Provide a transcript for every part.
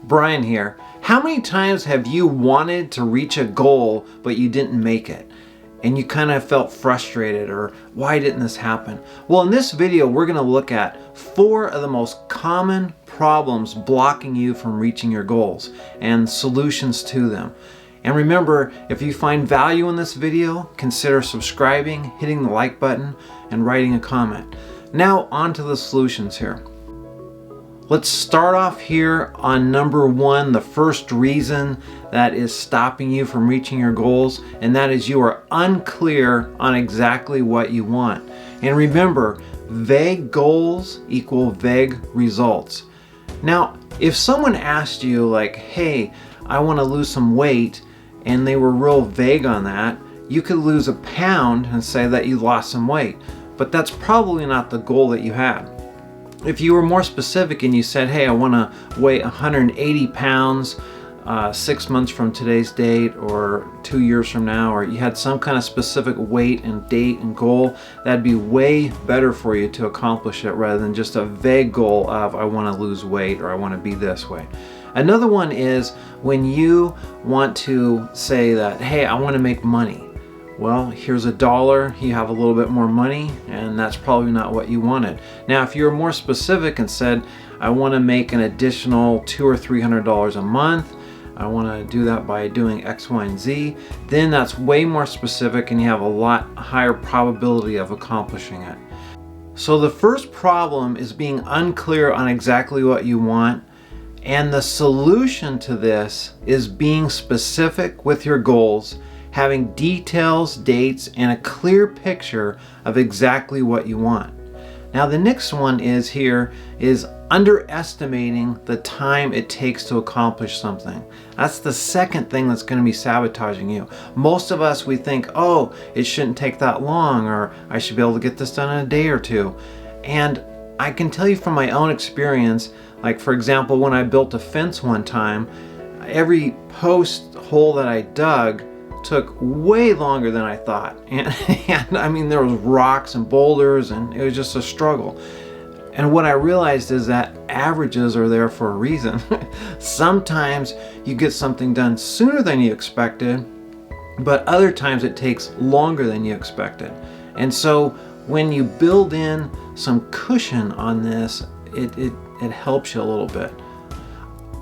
Brian here. How many times have you wanted to reach a goal but you didn't make it? And you kind of felt frustrated, or why didn't this happen? Well, in this video, we're going to look at 4 of the most common problems blocking you from reaching your goals and solutions to them. And remember, if you find value in this video, consider subscribing, hitting the like button, and writing a comment. Now on to the solutions here. Let's start off here on number 1, the first reason that is stopping you from reaching your goals, and that is you are unclear on exactly what you want. And remember, vague goals equal vague results. Now, if someone asked you like, hey, I want to lose some weight, and they were real vague on that, you could lose a pound and say that you lost some weight, but that's probably not the goal that you had. If you were more specific and you said, hey, I want to weigh 180 pounds 6 months from today's date, or 2 years from now, or you had some kind of specific weight and date and goal, that'd be way better for you to accomplish it rather than just a vague goal of I want to lose weight or I want to be this way. Another one is when you want to say that, hey, I want to make money. Well, here's $1, you have a little bit more money, and that's probably not what you wanted. Now, if you're more specific and said, I want to make an additional $200 or $300 a month, I want to do that by doing X, Y, and Z, then that's way more specific and you have a lot higher probability of accomplishing it. So the first problem is being unclear on exactly what you want, and the solution to this is being specific with your goals, having details, dates, and a clear picture of exactly what you want. Now the next one is underestimating the time it takes to accomplish something. That's the second thing that's going to be sabotaging you. Most of us, we think, oh, it shouldn't take that long, or I should be able to get this done in a day or two. And I can tell you from my own experience, like for example, when I built a fence one time, every post hole that I dug took way longer than I thought, and I mean there was rocks and boulders and it was just a struggle. And what I realized is that averages are there for a reason. Sometimes you get something done sooner than you expected, but other times it takes longer than you expected. And so when you build in some cushion on this, it helps you a little bit.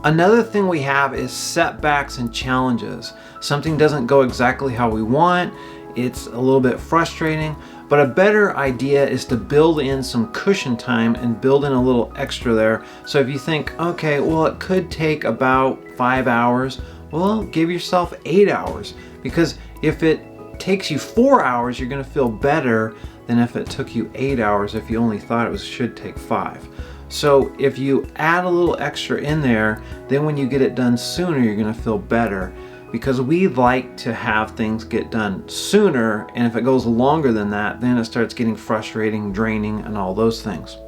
Another thing we have is setbacks and challenges. Something doesn't go exactly how we want, it's a little bit frustrating, but a better idea is to build in some cushion time and build in a little extra there. So if you think, okay, well it could take about 5 hours, well give yourself 8 hours, because if it takes you 4 hours, you're going to feel better than if it took you 8 hours if you only thought it should take 5. So if you add a little extra in there, then when you get it done sooner, you're going to feel better, because we like to have things get done sooner, and if it goes longer than that, then it starts getting frustrating, draining, and all those things.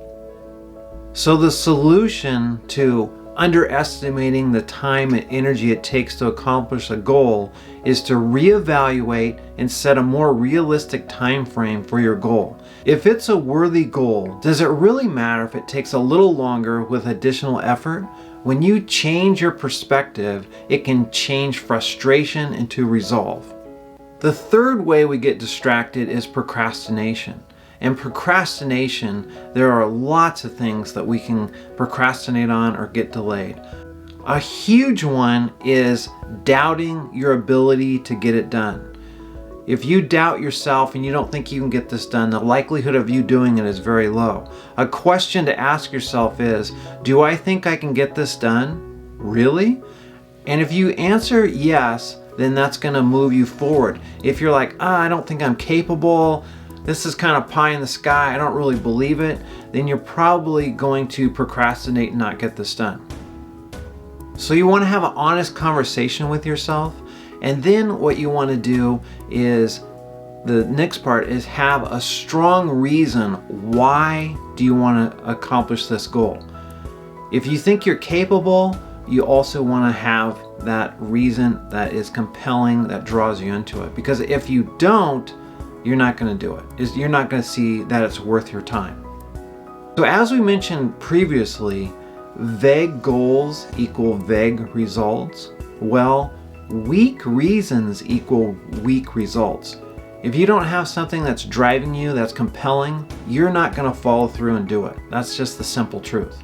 So the solution to underestimating the time and energy it takes to accomplish a goal is to reevaluate and set a more realistic time frame for your goal. If it's a worthy goal, does it really matter if it takes a little longer with additional effort? When you change your perspective, it can change frustration into resolve. The third way we get distracted is procrastination. And procrastination, there are lots of things that we can procrastinate on or get delayed. A huge one is doubting your ability to get it done. If you doubt yourself and you don't think you can get this done, the likelihood of you doing it is very low. A question to ask yourself is, do I think I can get this done? Really? And if you answer yes, then that's going to move you forward. If you're like, I don't think I'm capable, this is kind of pie in the sky, I don't really believe it, then you're probably going to procrastinate and not get this done. So you want to have an honest conversation with yourself, and then what you want to do is, the next part is have a strong reason why do you want to accomplish this goal. If you think you're capable, you also want to have that reason that is compelling, that draws you into it. Because if you don't, you're not going to do it. You're not going to see that it's worth your time. So as we mentioned previously, vague goals equal vague results? Well, weak reasons equal weak results. If you don't have something that's driving you, that's compelling, you're not going to follow through and do it. That's just the simple truth.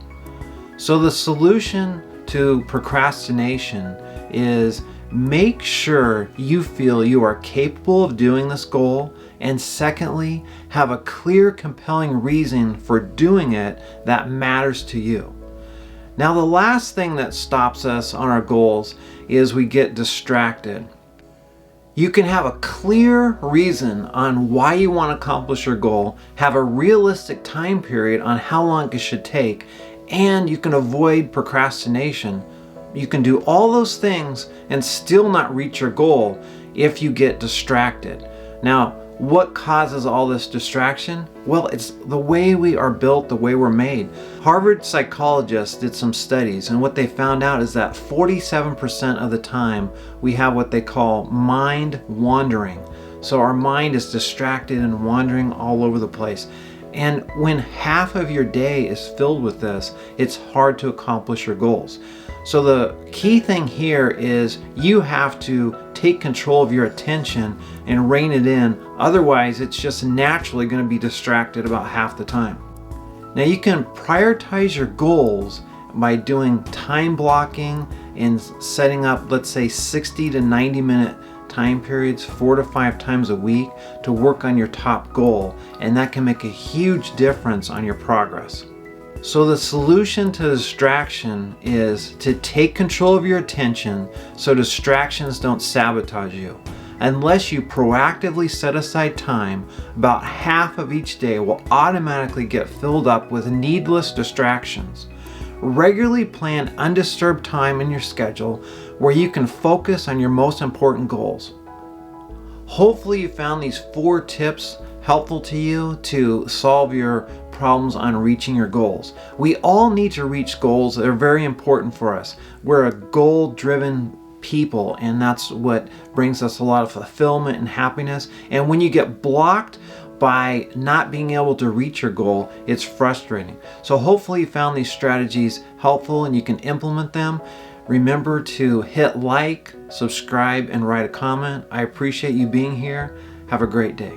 So the solution to procrastination is make sure you feel you are capable of doing this goal, and secondly, have a clear, compelling reason for doing it that matters to you. Now, the last thing that stops us on our goals is we get distracted. You can have a clear reason on why you want to accomplish your goal, have a realistic time period on how long it should take, and you can avoid procrastination. You can do all those things and still not reach your goal if you get distracted. Now, what causes all this distraction? Well, it's the way we are built, the way we're made. Harvard psychologists did some studies, and what they found out is that 47% of the time we have what they call mind wandering. So our mind is distracted and wandering all over the place. And when half of your day is filled with this, it's hard to accomplish your goals. So the key thing here is you have to take control of your attention and rein it in. Otherwise, it's just naturally going to be distracted about half the time. Now, you can prioritize your goals by doing time blocking and setting up, let's say, 60 to 90 minute time periods 4 to 5 times a week to work on your top goal, and that can make a huge difference on your progress. So the solution to distraction is to take control of your attention so distractions don't sabotage you. Unless you proactively set aside time, about half of each day will automatically get filled up with needless distractions. Regularly plan undisturbed time in your schedule where you can focus on your most important goals. Hopefully you found these 4 tips helpful to you to solve your problems on reaching your goals. We all need to reach goals. They're very important for us. We're a goal-driven people, and that's what brings us a lot of fulfillment and happiness. And when you get blocked by not being able to reach your goal, it's frustrating. So hopefully you found these strategies helpful and you can implement them. Remember to hit like, subscribe, and write a comment. I appreciate you being here. Have a great day.